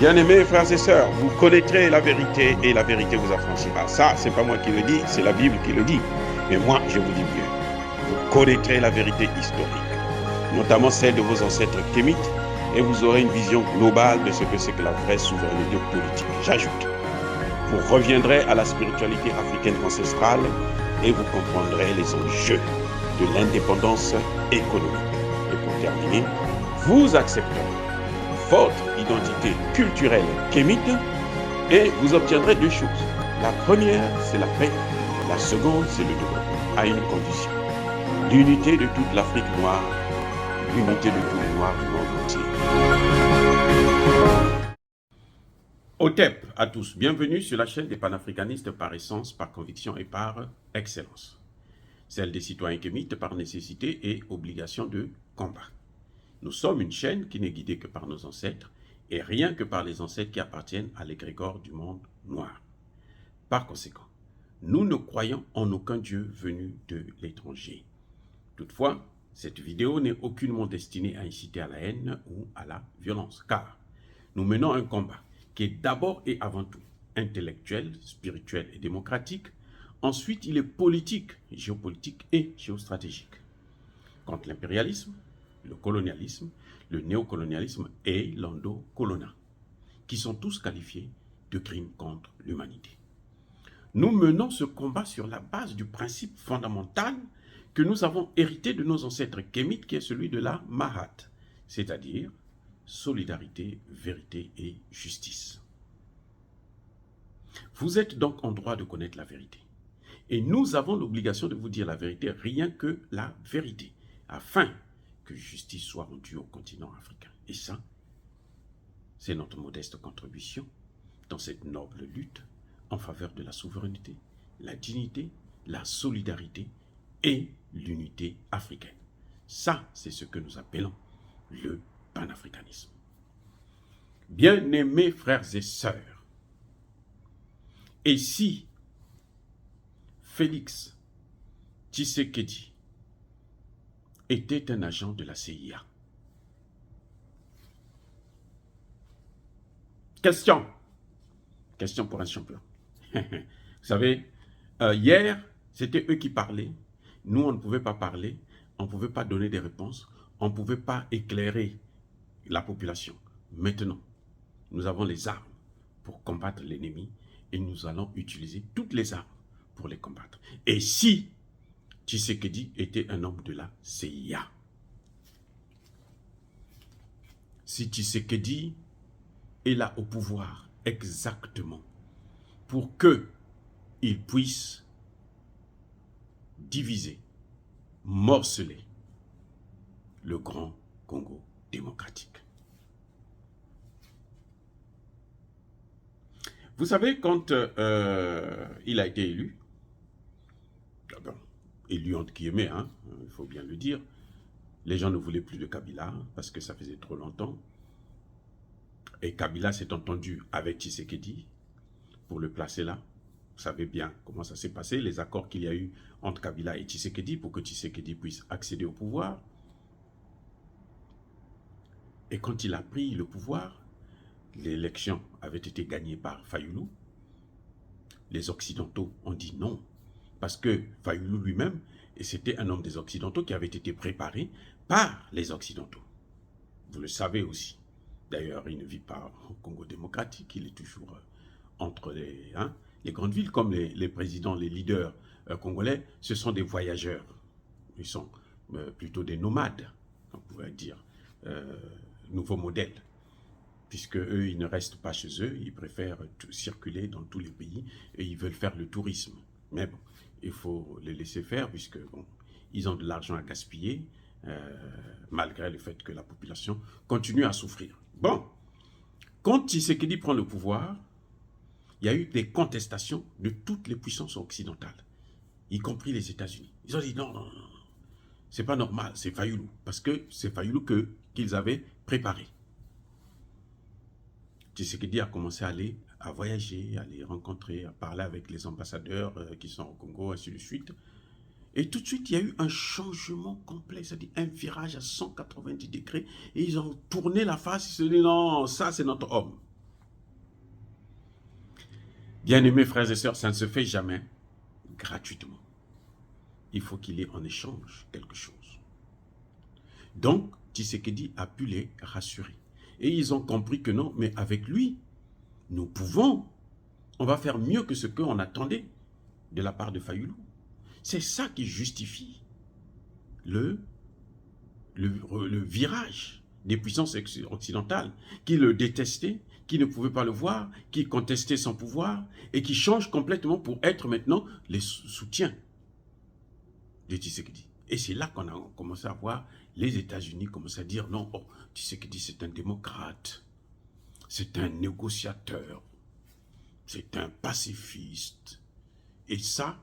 Bien-aimés frères et sœurs, vous connaîtrez la vérité et la vérité vous affranchira. Ça, c'est pas moi qui le dis, c'est la Bible qui le dit. Mais moi, je vous dis mieux. Vous connaîtrez la vérité historique, notamment celle de vos ancêtres kémites, et vous aurez une vision globale de ce que c'est que la vraie souveraineté politique. J'ajoute, vous reviendrez à la spiritualité africaine ancestrale et vous comprendrez les enjeux de l'indépendance économique. Et pour terminer, vous accepterez votre identité culturelle kémite et vous obtiendrez deux choses. La première, c'est la paix. La seconde, c'est le développement, à une condition. L'unité de toute l'Afrique noire, l'unité de tous les Noirs du monde entier. Otep à tous, bienvenue sur la chaîne des panafricanistes par essence, par conviction et par excellence. Celle des citoyens kémites par nécessité et obligation de combat. Nous sommes une chaîne qui n'est guidée que par nos ancêtres et rien que par les ancêtres qui appartiennent à l'égrégore du monde noir. Par conséquent, nous ne croyons en aucun Dieu venu de l'étranger. Toutefois, cette vidéo n'est aucunement destinée à inciter à la haine ou à la violence, car nous menons un combat qui est d'abord et avant tout intellectuel, spirituel et démocratique. Ensuite, il est politique, géopolitique et géostratégique. Contre l'impérialisme, le colonialisme, le néocolonialisme et l'endocoloniat, qui sont tous qualifiés de crimes contre l'humanité. Nous menons ce combat sur la base du principe fondamental que nous avons hérité de nos ancêtres kémites, qui est celui de la Mahat, c'est-à-dire solidarité, vérité et justice. Vous êtes donc en droit de connaître la vérité. Et nous avons l'obligation de vous dire la vérité, rien que la vérité, afin que justice soit rendue au continent africain. Et ça, c'est notre modeste contribution dans cette noble lutte en faveur de la souveraineté, la dignité, la solidarité et l'unité africaine. Ça, c'est ce que nous appelons le panafricanisme. Bien-aimés frères et sœurs, et si Félix Tshisekedi était un agent de la CIA? Question pour un champion. Vous savez, hier, c'était eux qui parlaient. Nous, on ne pouvait pas parler, on ne pouvait pas donner des réponses, on ne pouvait pas éclairer la population. Maintenant, nous avons les armes pour combattre l'ennemi et nous allons utiliser toutes les armes pour les combattre. Et si Tshisekedi était un homme de la CIA, si Tshisekedi est là au pouvoir exactement pour qu'il puisse diviser, morceler le grand Congo démocratique. Vous savez, quand il a été élu, élu entre guillemets, il faut bien le dire, les gens ne voulaient plus de Kabila parce que ça faisait trop longtemps. Et Kabila s'est entendu avec Tshisekedi pour le placer là. Vous savez bien comment ça s'est passé, les accords qu'il y a eu entre Kabila et Tshisekedi pour que Tshisekedi puisse accéder au pouvoir. Et quand il a pris le pouvoir, l'élection avait été gagnée par Fayoulou. Les Occidentaux ont dit non, parce que Fayoulou lui-même, c'était un homme des Occidentaux qui avait été préparé par les Occidentaux. Vous le savez aussi. D'ailleurs, il ne vit pas au Congo démocratique, il est toujours entre les grandes villes, comme les présidents, les leaders congolais, ce sont des voyageurs. Ils sont plutôt des nomades, on pourrait dire, nouveaux modèles. Puisque eux, ils ne restent pas chez eux, ils préfèrent circuler dans tous les pays et ils veulent faire le tourisme. Mais bon, il faut les laisser faire puisque bon, ils ont de l'argent à gaspiller, malgré le fait que la population continue à souffrir. Bon, quand Tshisekedi prend le pouvoir, il y a eu des contestations de toutes les puissances occidentales, y compris les États-Unis. Ils ont dit non, non, non, c'est pas normal, c'est Fayoulou, parce que c'est Fayoulou qu'ils avaient préparé. Tshisekedi a commencé à voyager, à les rencontrer, à parler avec les ambassadeurs qui sont au Congo, ainsi de suite. Et tout de suite, il y a eu un changement complet, c'est-à-dire un virage à 190 degrés. Et ils ont tourné la face, ils se sont dit non, ça c'est notre homme. Bien-aimés frères et sœurs, ça ne se fait jamais gratuitement. Il faut qu'il y ait en échange quelque chose. Donc, Tshisekedi a pu les rassurer. Et ils ont compris que non, mais avec lui, nous pouvons, on va faire mieux que ce qu'on attendait de la part de Fayoulou. C'est ça qui justifie le virage des puissances occidentales qui le détestaient, qui ne pouvaient pas le voir, qui contestaient son pouvoir et qui changent complètement pour être maintenant les soutiens de Tshisekedi. Et c'est là qu'on a commencé à voir les États-Unis commencer à dire non, oh, Tshisekedi c'est un démocrate, c'est un négociateur, c'est un pacifiste. Et ça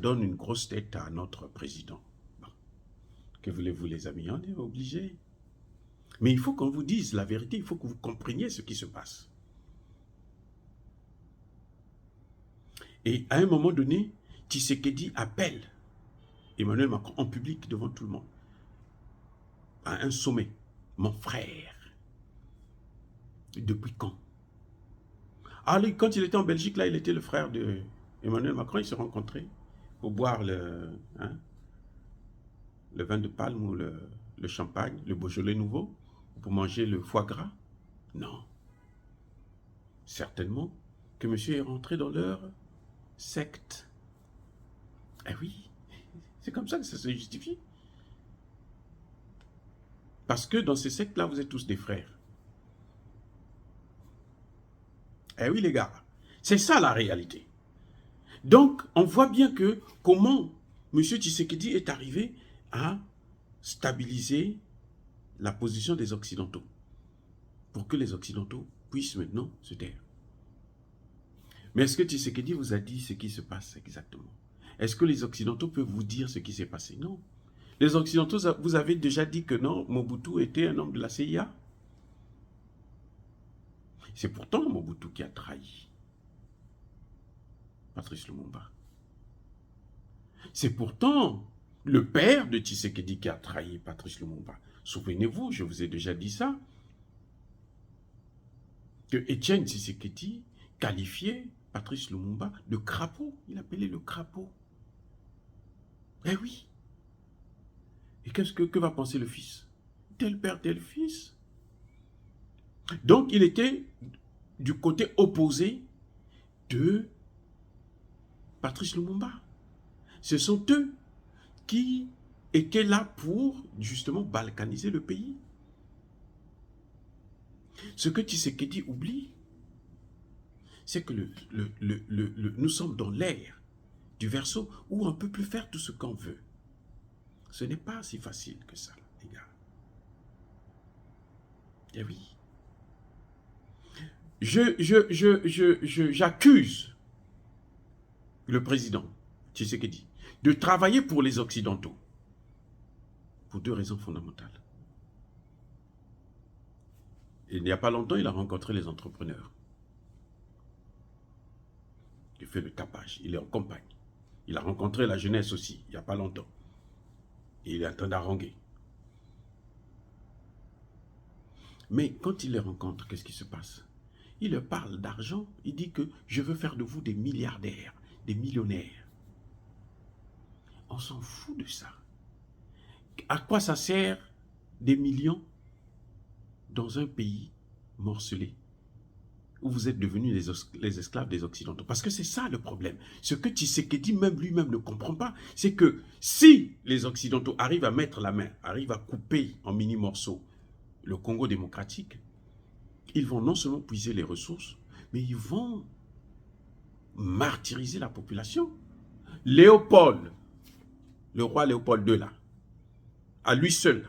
donne une grosse tête à notre président. Bon. Que voulez-vous les amis, on est obligés. Mais il faut qu'on vous dise la vérité, il faut que vous compreniez ce qui se passe. Et à un moment donné, Tshisekedi appelle Emmanuel Macron en public devant tout le monde à un sommet. Mon frère. Depuis quand? Ah, lui, quand il était en Belgique, là, il était le frère de Emmanuel Macron. Ils se rencontraient pour boire le vin de palme ou le champagne, le Beaujolais nouveau, pour manger le foie gras. Non. Certainement que monsieur est rentré dans leur secte. Eh oui, c'est comme ça que ça se justifie. Parce que dans ces sectes-là, vous êtes tous des frères. Eh oui, les gars, c'est ça la réalité. Donc, on voit bien que comment M. Tshisekedi est arrivé à stabiliser la position des Occidentaux pour que les Occidentaux puissent maintenant se taire. Mais est-ce que Tshisekedi vous a dit ce qui se passe exactement? Est-ce que les Occidentaux peuvent vous dire ce qui s'est passé? Non. Les Occidentaux, vous avez déjà dit que non, Mobutu était un homme de la CIA. C'est pourtant Mobutu qui a trahi Patrice Lumumba. C'est pourtant le père de Tshisekedi qui a trahi Patrice Lumumba. Souvenez-vous, je vous ai déjà dit ça, que Étienne Tshisekedi qualifiait Patrice Lumumba de crapaud. Il appelait le crapaud. Eh oui. Et que va penser le fils? Tel père, tel fils. Donc, il était du côté opposé de Patrice Lumumba. Ce sont eux qui étaient là pour, justement, balkaniser le pays. Ce que Tshisekedi oublie, c'est que nous sommes dans l'ère du Verseau où on ne peut plus faire tout ce qu'on veut. Ce n'est pas si facile que ça, les gars. Eh oui. J'accuse le président Tshisekedi de travailler pour les Occidentaux pour deux raisons fondamentales. Il n'y a pas longtemps, il a rencontré les entrepreneurs. Il fait le tapage, il est en campagne. Il a rencontré la jeunesse aussi, il n'y a pas longtemps. Et il est en train d'haranguer. Mais quand il les rencontre, qu'est-ce qui se passe? Il leur parle d'argent, il dit que je veux faire de vous des milliardaires, des millionnaires. On s'en fout de ça. À quoi ça sert des millions dans un pays morcelé où vous êtes devenus les esclaves des Occidentaux? Parce que c'est ça le problème. Ce que Tshisekedi même lui-même ne comprend pas, c'est que si les Occidentaux arrivent à mettre la main, arrivent à couper en mini-morceaux le Congo démocratique, ils vont non seulement puiser les ressources, mais ils vont martyriser la population. Léopold, le roi Léopold II là, à lui seul,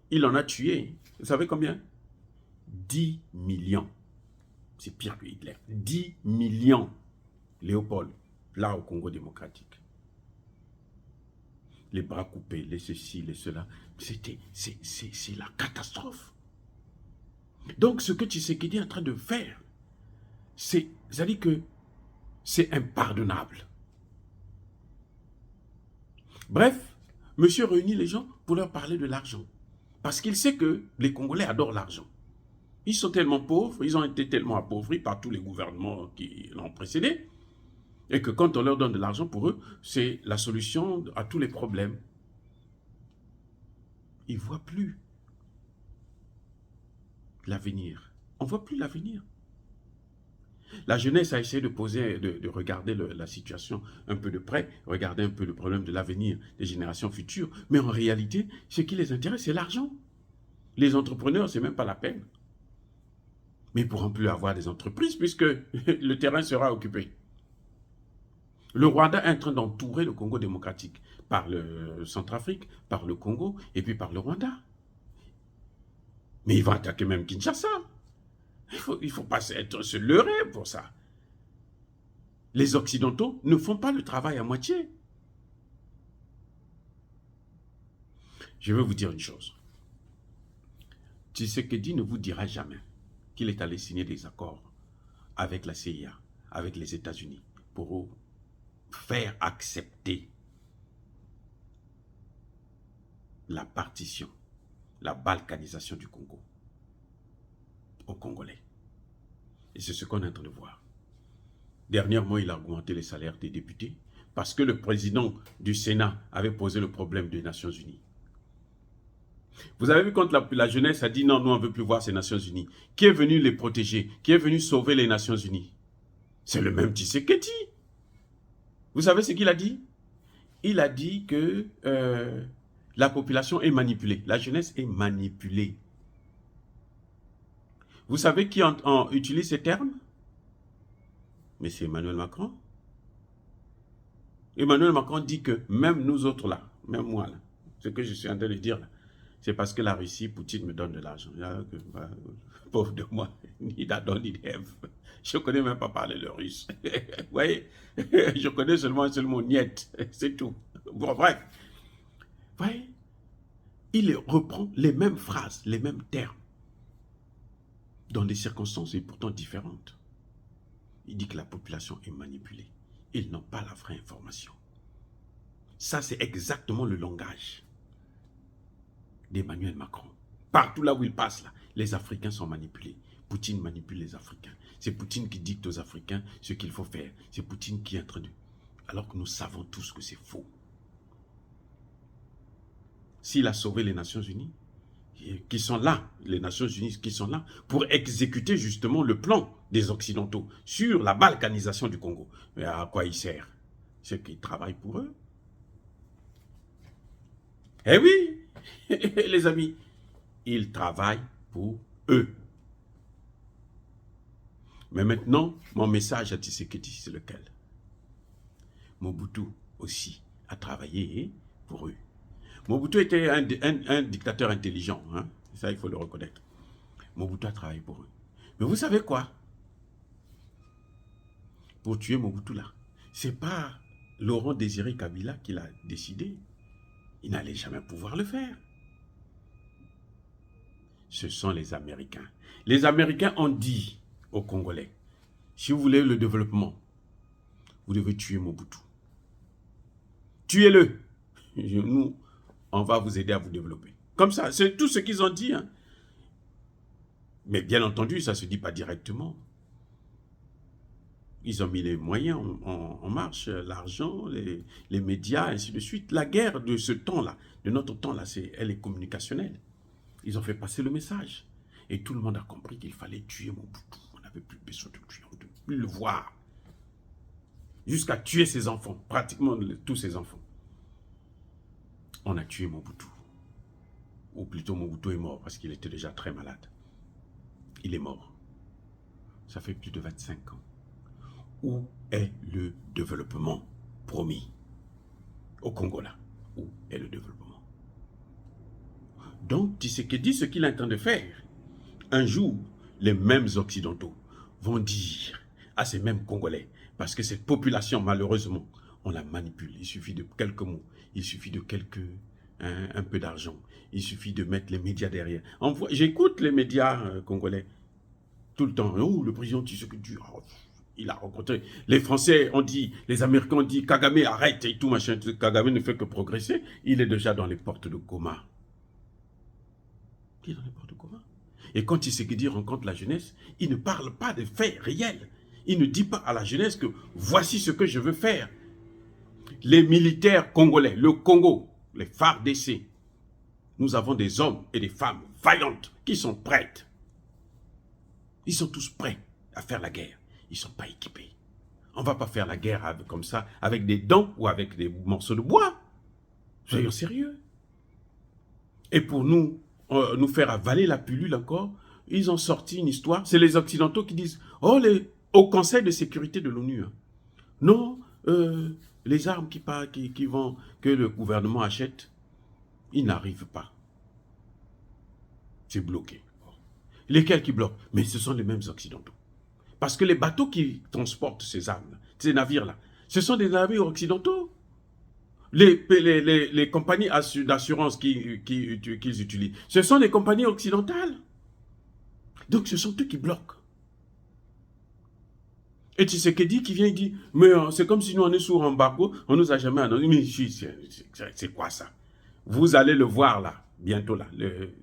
il en a tué, vous savez combien? 10 millions. C'est pire que Hitler. 10 millions, Léopold, là au Congo démocratique. Les bras coupés, les ceci, les cela. C'est la catastrophe. Donc ce que Tshisekedi est en train de faire, c'est-à-dire que c'est impardonnable. Bref, monsieur réunit les gens pour leur parler de l'argent. Parce qu'il sait que les Congolais adorent l'argent. Ils sont tellement pauvres, ils ont été tellement appauvris par tous les gouvernements qui l'ont précédé, et que quand on leur donne de l'argent, pour eux, c'est la solution à tous les problèmes. Ils ne voient plus l'avenir. On ne voit plus l'avenir. La jeunesse a essayé de regarder la situation un peu de près, regarder un peu le problème de l'avenir des générations futures, mais en réalité, ce qui les intéresse, c'est l'argent. Les entrepreneurs, ce n'est même pas la peine. Mais ils ne pourront plus avoir des entreprises puisque le terrain sera occupé. Le Rwanda est en train d'entourer le Congo démocratique par le Centrafrique, par le Congo et puis par le Rwanda. Mais ils vont attaquer même Kinshasa. Il ne faut pas se leurrer pour ça. Les Occidentaux ne font pas le travail à moitié. Je vais vous dire une chose. Tshisekedi ne vous dira jamais qu'il est allé signer des accords avec la CIA, avec les États-Unis, pour faire accepter la partition, la balkanisation du Congo aux Congolais. Et c'est ce qu'on est en train de voir. Dernièrement, il a augmenté les salaires des députés parce que le président du Sénat avait posé le problème des Nations Unies. Vous avez vu quand la jeunesse a dit non, nous on ne veut plus voir ces Nations Unies. Qui est venu les protéger? Qui est venu sauver les Nations Unies? C'est le même Tshisekedi. Vous savez ce qu'il a dit? Il a dit que la population est manipulée. La jeunesse est manipulée. Vous savez qui utilise ces termes? Mais c'est Emmanuel Macron. Emmanuel Macron dit que même nous autres là, même moi là, ce que je suis en train de dire là, c'est parce que la Russie, Poutine me donne de l'argent. Pauvre de moi, ni d'Adam ni d'Ève. Je ne connais même pas parler le russe. Vous voyez, je connais seulement niet, c'est tout. Bon, bref. Vous voyez, il reprend les mêmes phrases, les mêmes termes, dans des circonstances et pourtant différentes. Il dit que la population est manipulée. Ils n'ont pas la vraie information. Ça, c'est exactement le langage d'Emmanuel Macron. Partout là où il passe, là, les Africains sont manipulés. Poutine manipule les Africains. C'est Poutine qui dicte aux Africains ce qu'il faut faire. C'est Poutine qui est en train de... Alors que nous savons tous que c'est faux. S'il a sauvé les Nations Unies, qui sont là, les Nations Unies qui sont là, pour exécuter justement le plan des Occidentaux sur la balkanisation du Congo. Mais à quoi il sert? C'est qu'ils travaillent pour eux. Eh oui, les amis, ils travaillent pour eux. Mais maintenant, mon message à Tshisekedi, c'est lequel? Mobutu aussi a travaillé pour eux. Mobutu était un dictateur intelligent, hein? Ça il faut le reconnaître. Mobutu a travaillé pour eux. Mais vous savez quoi? Pour tuer Mobutu là, c'est pas Laurent Désiré Kabila qui l'a décidé. Il n'allait jamais pouvoir le faire. Ce sont les Américains. Les Américains ont dit aux Congolais, si vous voulez le développement, vous devez tuer Mobutu. Tuez-le. Nous, on va vous aider à vous développer. Comme ça, c'est tout ce qu'ils ont dit. Hein. Mais bien entendu, ça ne se dit pas directement. Ils ont mis les moyens en marche, l'argent, les médias, ainsi de suite. La guerre de ce temps-là, de notre temps-là, elle est communicationnelle. Ils ont fait passer le message. Et tout le monde a compris qu'il fallait tuer Mobutu. On n'avait plus besoin de tuer, on ne devait plus le voir. Jusqu'à tuer ses enfants, pratiquement tous ses enfants. On a tué Mobutu. Ou plutôt Mobutu est mort parce qu'il était déjà très malade. Il est mort. Ça fait plus de 25 ans. Où est le développement promis au Congo là? Où est le développement? Donc, Tshisekedi, ce qu'il est en train de faire, un jour, les mêmes Occidentaux vont dire à ces mêmes Congolais, parce que cette population, malheureusement, on la manipule. Il suffit de quelques mots, il suffit de un peu d'argent, il suffit de mettre les médias derrière. J'écoute les médias congolais tout le temps. Oh, le président Tshisekedi, il a rencontré. Les Français ont dit, les Américains ont dit, Kagame arrête et tout machin. Kagame ne fait que progresser. Il est déjà dans les portes de Goma. Il est dans les portes de Goma. Et quand Tshisekedi rencontre la jeunesse, il ne parle pas de faits réels. Il ne dit pas à la jeunesse que voici ce que je veux faire. Les militaires congolais, le Congo, les FARDC, nous avons des hommes et des femmes vaillantes qui sont prêtes. Ils sont tous prêts à faire la guerre. Ils ne sont pas équipés. On ne va pas faire la guerre comme ça, avec des dents ou avec des morceaux de bois. Soyons sérieux. Et pour nous faire avaler la pilule encore, ils ont sorti une histoire. C'est les Occidentaux qui disent, oh, au Conseil de sécurité de l'ONU, hein, non, les armes que le gouvernement achète, ils n'arrivent pas. C'est bloqué. Lesquels qui bloquent? Mais ce sont les mêmes Occidentaux. Parce que les bateaux qui transportent ces armes, ces navires-là, ce sont des navires occidentaux. Les compagnies d'assurance qu'ils utilisent, ce sont des compagnies occidentales. Donc ce sont eux qui bloquent. Et Tshisekedi qui vient et dit, mais c'est comme si nous on est sous embargo, on ne nous a jamais annoncé. Mais c'est quoi ça? Vous allez le voir là, bientôt là,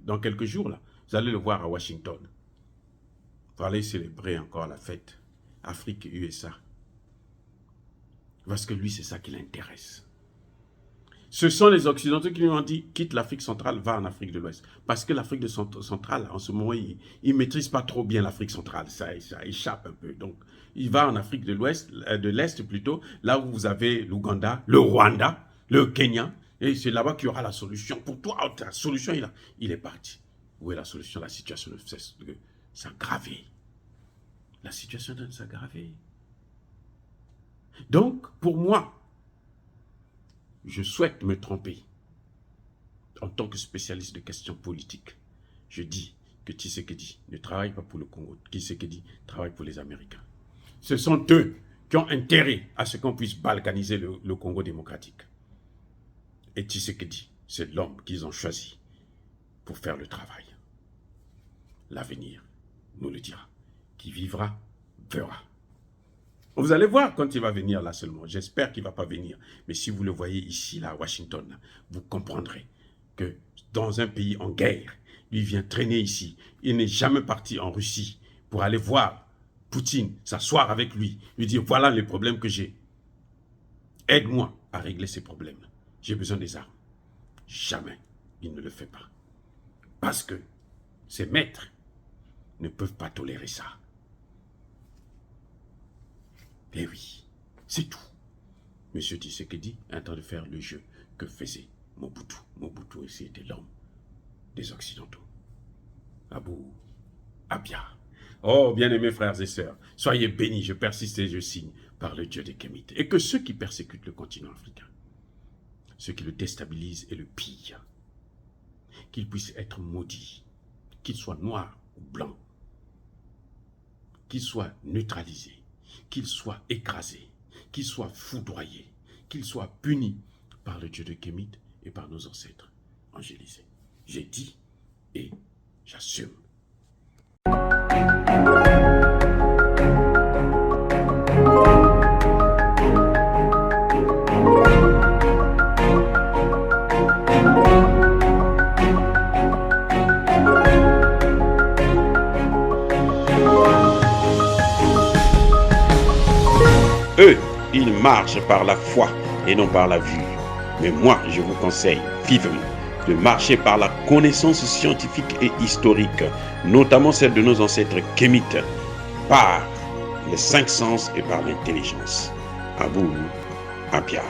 dans quelques jours là, vous allez le voir à Washington. Pour aller célébrer encore la fête Afrique et USA. Parce que lui, c'est ça qui l'intéresse. Ce sont les Occidentaux qui lui ont dit, quitte l'Afrique centrale, va en Afrique de l'Ouest. Parce que l'Afrique centrale, en ce moment, il ne maîtrise pas trop bien l'Afrique centrale. Ça échappe un peu. Donc, il va en Afrique de l'Ouest, de l'Est plutôt, là où vous avez l'Ouganda, le Rwanda, le Kenya. Et c'est là-bas qu'il y aura la solution. Pour toi, la solution, il est parti. Où est la solution? La situation ne cesse de s'aggraver. La situation de s'aggraver. Donc, pour moi, je souhaite me tromper. En tant que spécialiste de questions politiques, je dis que Tshisekedi ne travaille pas pour le Congo. Tshisekedi travaille pour les Américains. Ce sont eux qui ont intérêt à ce qu'on puisse balkaniser le Congo démocratique. Et Tshisekedi, c'est l'homme qu'ils ont choisi pour faire le travail. L'avenir nous le dira. Qui vivra, verra. Vous allez voir quand il va venir là seulement. J'espère qu'il ne va pas venir. Mais si vous le voyez ici, là, à Washington, là, vous comprendrez que dans un pays en guerre, lui vient traîner ici. Il n'est jamais parti en Russie pour aller voir Poutine, s'asseoir avec lui, lui dire voilà les problèmes que j'ai. Aide-moi à régler ces problèmes. J'ai besoin des armes. Jamais il ne le fait pas. Parce que ses maîtres ne peuvent pas tolérer ça. Eh oui, c'est tout. Monsieur Tshisekedi est en train de faire le jeu que faisait Mobutu. Mobutu aussi était l'homme des Occidentaux. Abou Abia. Oh, bien-aimés frères et sœurs, soyez bénis, je persiste et je signe par le Dieu des Kémites. Et que ceux qui persécutent le continent africain, ceux qui le déstabilisent et le pillent, qu'ils puissent être maudits, qu'ils soient noirs ou blancs, qu'ils soient neutralisés, qu'ils soient écrasés, qu'ils soient foudroyés, qu'ils soient punis par le Dieu de Kémite et par nos ancêtres angélisés. J'ai dit et j'assume. Eux, ils marchent par la foi et non par la vue. Mais moi, je vous conseille vivement de marcher par la connaissance scientifique et historique, notamment celle de nos ancêtres kémites, par les cinq sens et par l'intelligence. Abou Abia.